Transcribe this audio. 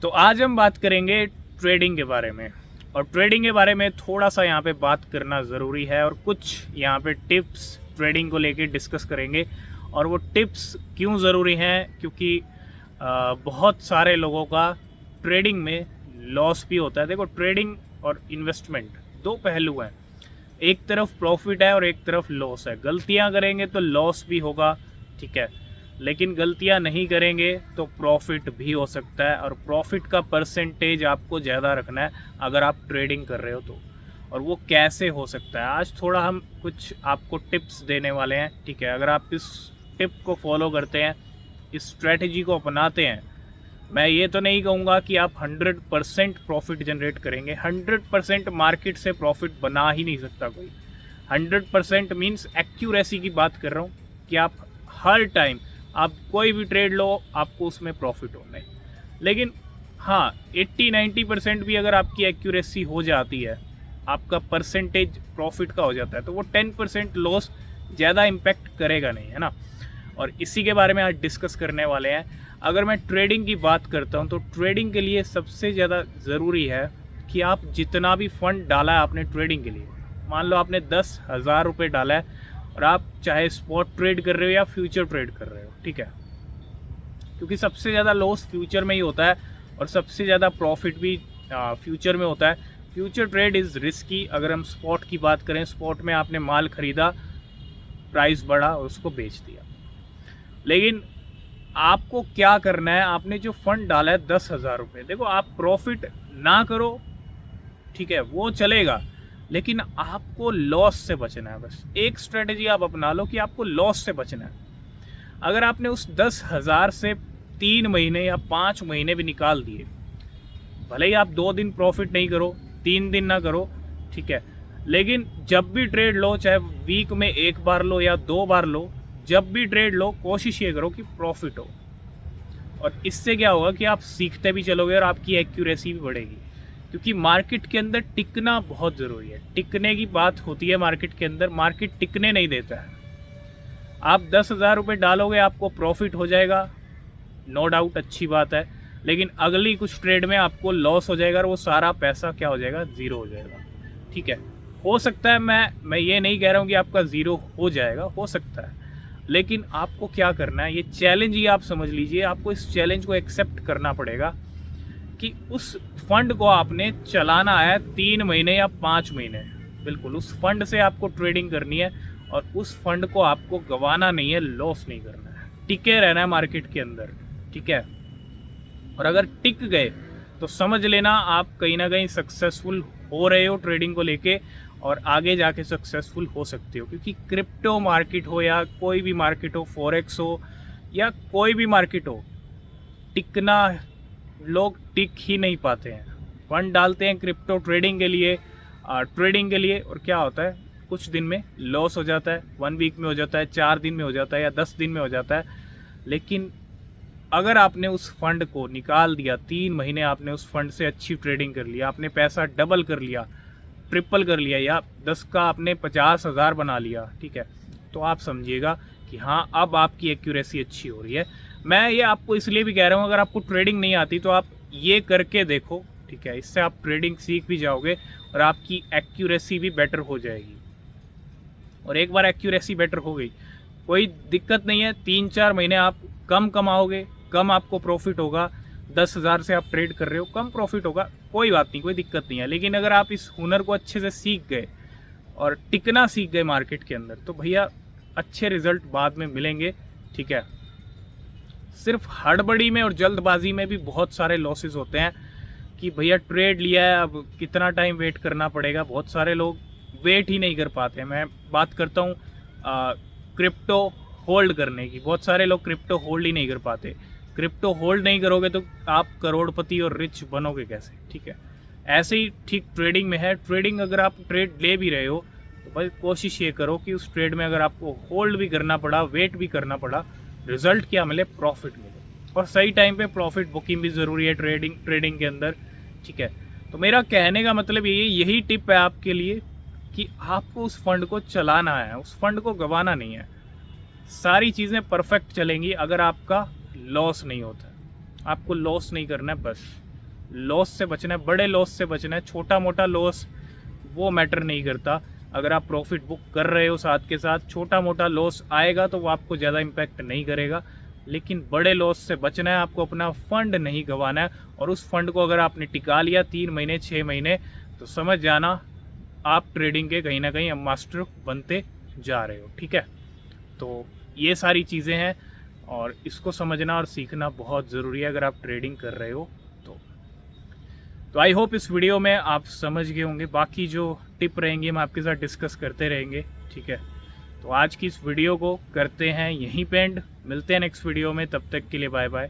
तो आज हम बात करेंगे ट्रेडिंग के बारे में। और ट्रेडिंग के बारे में थोड़ा सा यहाँ पे बात करना ज़रूरी है और कुछ यहाँ पे टिप्स ट्रेडिंग को लेके डिस्कस करेंगे। और वो टिप्स क्यों ज़रूरी हैं, क्योंकि बहुत सारे लोगों का ट्रेडिंग में लॉस भी होता है। देखो, ट्रेडिंग और इन्वेस्टमेंट दो पहलू हैं, एक तरफ प्रॉफिट है और एक तरफ लॉस है। गलतियाँ करेंगे तो लॉस भी होगा, ठीक है, लेकिन गलतियां नहीं करेंगे तो प्रॉफिट भी हो सकता है। और प्रॉफिट का परसेंटेज आपको ज़्यादा रखना है अगर आप ट्रेडिंग कर रहे हो तो। और वो कैसे हो सकता है, आज थोड़ा हम कुछ आपको टिप्स देने वाले हैं, ठीक है। अगर आप इस टिप को फॉलो करते हैं, इस स्ट्रेटजी को अपनाते हैं, मैं ये तो नहीं कहूँगा कि आप 100% प्रॉफिट जनरेट करेंगे। 100% मार्केट से प्रॉफिट बना ही नहीं सकता कोई। 100% मीन्स एक्यूरेसी की बात कर रहा हूँ कि आप हर टाइम आप कोई भी ट्रेड लो आपको उसमें प्रॉफिट होना है। लेकिन हाँ, 80-90% भी अगर आपकी एक्यूरेसी हो जाती है, आपका परसेंटेज प्रॉफिट का हो जाता है, तो वो 10% लॉस ज़्यादा इम्पैक्ट करेगा नहीं, है ना। और इसी के बारे में आज डिस्कस करने वाले हैं। अगर मैं ट्रेडिंग की बात करता हूँ तो ट्रेडिंग के लिए सबसे ज़्यादा ज़रूरी है कि आप जितना भी फंड डाला है आपने ट्रेडिंग के लिए, मान लो आपने 10,000 रुपये डाला है और आप चाहे स्पॉट ट्रेड कर रहे हो या फ्यूचर ट्रेड कर रहे हो, ठीक है, क्योंकि सबसे ज़्यादा लॉस फ्यूचर में ही होता है और सबसे ज़्यादा प्रॉफिट भी फ्यूचर में होता है। Future trade is risky. अगर हम स्पॉट की बात करें, स्पॉट में आपने माल ख़रीदा, प्राइस बढ़ा और उसको बेच दिया। लेकिन आपको क्या करना है, आपने जो फंड डाला है 10,000 रुपये, देखो आप प्रॉफिट ना करो, ठीक है, वो चलेगा, लेकिन आपको लॉस से बचना है। बस एक स्ट्रेटजी आप अपना लो कि आपको लॉस से बचना है। अगर आपने उस 10,000 से 3 महीने या 5 महीने भी निकाल दिए, भले ही आप 2 दिन प्रॉफिट नहीं करो, 3 दिन ना करो, ठीक है, लेकिन जब भी ट्रेड लो, चाहे वीक में 1 बार लो या 2 बार लो, जब भी ट्रेड लो कोशिश ये करो कि प्रॉफिट हो। और इससे क्या होगा कि आप सीखते भी चलोगे और आपकी एक्यूरेसी भी बढ़ेगी, क्योंकि मार्केट के अंदर टिकना बहुत ज़रूरी है। टिकने की बात होती है मार्केट के अंदर, मार्केट टिकने नहीं देता है। आप 10,000 रुपये डालोगे, आपको प्रॉफिट हो जाएगा, नो डाउट, अच्छी बात है, लेकिन अगली कुछ ट्रेड में आपको लॉस हो जाएगा और वो सारा पैसा क्या हो जाएगा, ज़ीरो हो जाएगा, ठीक है। हो सकता है, मैं ये नहीं कह रहा हूँ कि आपका ज़ीरो हो जाएगा, हो सकता है, लेकिन आपको क्या करना है, ये चैलेंज ही आप समझ लीजिए। आपको इस चैलेंज को एक्सेप्ट करना पड़ेगा कि उस फंड को आपने चलाना है 3 महीने या 5 महीने, बिल्कुल उस फंड से आपको ट्रेडिंग करनी है और उस फंड को आपको गंवाना नहीं है, लॉस नहीं करना है, टिके रहना है मार्केट के अंदर, ठीक है। और अगर टिक गए तो समझ लेना आप कहीं ना कहीं सक्सेसफुल हो रहे हो ट्रेडिंग को लेके, और आगे जाके सक्सेसफुल हो सकते हो। क्योंकि क्रिप्टो मार्केट हो या कोई भी मार्केट हो, फॉरेक्स हो या कोई भी मार्केट हो, टिकना, लोग टिक ही नहीं पाते हैं। फंड डालते हैं क्रिप्टो ट्रेडिंग के लिए, और क्या होता है, कुछ दिन में लॉस हो जाता है, 1 वीक में हो जाता है, 4 दिन में हो जाता है या 10 दिन में हो जाता है। लेकिन अगर आपने उस फंड को निकाल दिया, 3 महीने आपने उस फंड से अच्छी ट्रेडिंग कर लिया, आपने पैसा डबल कर लिया, ट्रिपल कर लिया, या 10 का आपने 50,000 बना लिया, ठीक है, तो आप समझिएगा कि हाँ, अब आपकी एक्यूरेसी अच्छी हो रही है। मैं ये आपको इसलिए भी कह रहा हूँ, अगर आपको ट्रेडिंग नहीं आती तो आप ये करके देखो, ठीक है, इससे आप ट्रेडिंग सीख भी जाओगे और आपकी एक्यूरेसी भी बेटर हो जाएगी। और एक बार एक्यूरेसी बेटर हो गई, कोई दिक्कत नहीं है, 3-4 महीने आप कम कमाओगे, कम आपको प्रॉफिट होगा। 10,000 से आप ट्रेड कर रहे हो, कम प्रॉफिट होगा, कोई बात नहीं, कोई दिक्कत नहीं है। लेकिन अगर आप इस हुनर को अच्छे से सीख गए और टिकना सीख गए मार्केट के अंदर, तो भैया अच्छे रिजल्ट बाद में मिलेंगे, ठीक है। सिर्फ हड़बड़ी में और जल्दबाजी में भी बहुत सारे लॉसेस होते हैं कि भैया ट्रेड लिया है, अब कितना टाइम वेट करना पड़ेगा। बहुत सारे लोग वेट ही नहीं कर पाते। मैं बात करता हूँ क्रिप्टो होल्ड करने की, बहुत सारे लोग क्रिप्टो होल्ड ही नहीं कर पाते। क्रिप्टो होल्ड नहीं करोगे तो आप करोड़पति और रिच बनोगे कैसे, ठीक है। ऐसे ही ठीक ट्रेडिंग में है। ट्रेडिंग अगर आप ट्रेड ले भी रहे हो तो भाई कोशिश ये करो कि उस ट्रेड में अगर आपको होल्ड भी करना पड़ा, वेट भी करना पड़ा, रिजल्ट क्या मिले, प्रॉफिट मिले। और सही टाइम पे प्रॉफिट बुकिंग भी ज़रूरी है ट्रेडिंग के अंदर, ठीक है। तो मेरा कहने का मतलब यही टिप है आपके लिए कि आपको उस फंड को चलाना है, उस फंड को गंवाना नहीं है। सारी चीज़ें परफेक्ट चलेंगी अगर आपका लॉस नहीं होता। आपको लॉस नहीं करना है बस, लॉस से बचना है, बड़े लॉस से बचना है। छोटा मोटा लॉस वो मैटर नहीं करता। अगर आप प्रॉफिट बुक कर रहे हो साथ के साथ, छोटा मोटा लॉस आएगा तो वो आपको ज़्यादा इम्पैक्ट नहीं करेगा, लेकिन बड़े लॉस से बचना है। आपको अपना फंड नहीं गंवाना है, और उस फंड को अगर आपने टिका लिया 3 महीने 6 महीने, तो समझ जाना आप ट्रेडिंग के कहीं ना कहीं अब मास्टर बनते जा रहे हो। ठीक है, तो ये सारी चीज़ें हैं और इसको समझना और सीखना बहुत ज़रूरी है अगर आप ट्रेडिंग कर रहे हो तो आई होप इस वीडियो में आप समझ गए होंगे। बाकी जो टिप रहेंगी हम आपके साथ डिस्कस करते रहेंगे। ठीक है, तो आज की इस वीडियो को करते हैं यहीं पे एंड। मिलते हैं नेक्स्ट वीडियो में, तब तक के लिए बाय बाय।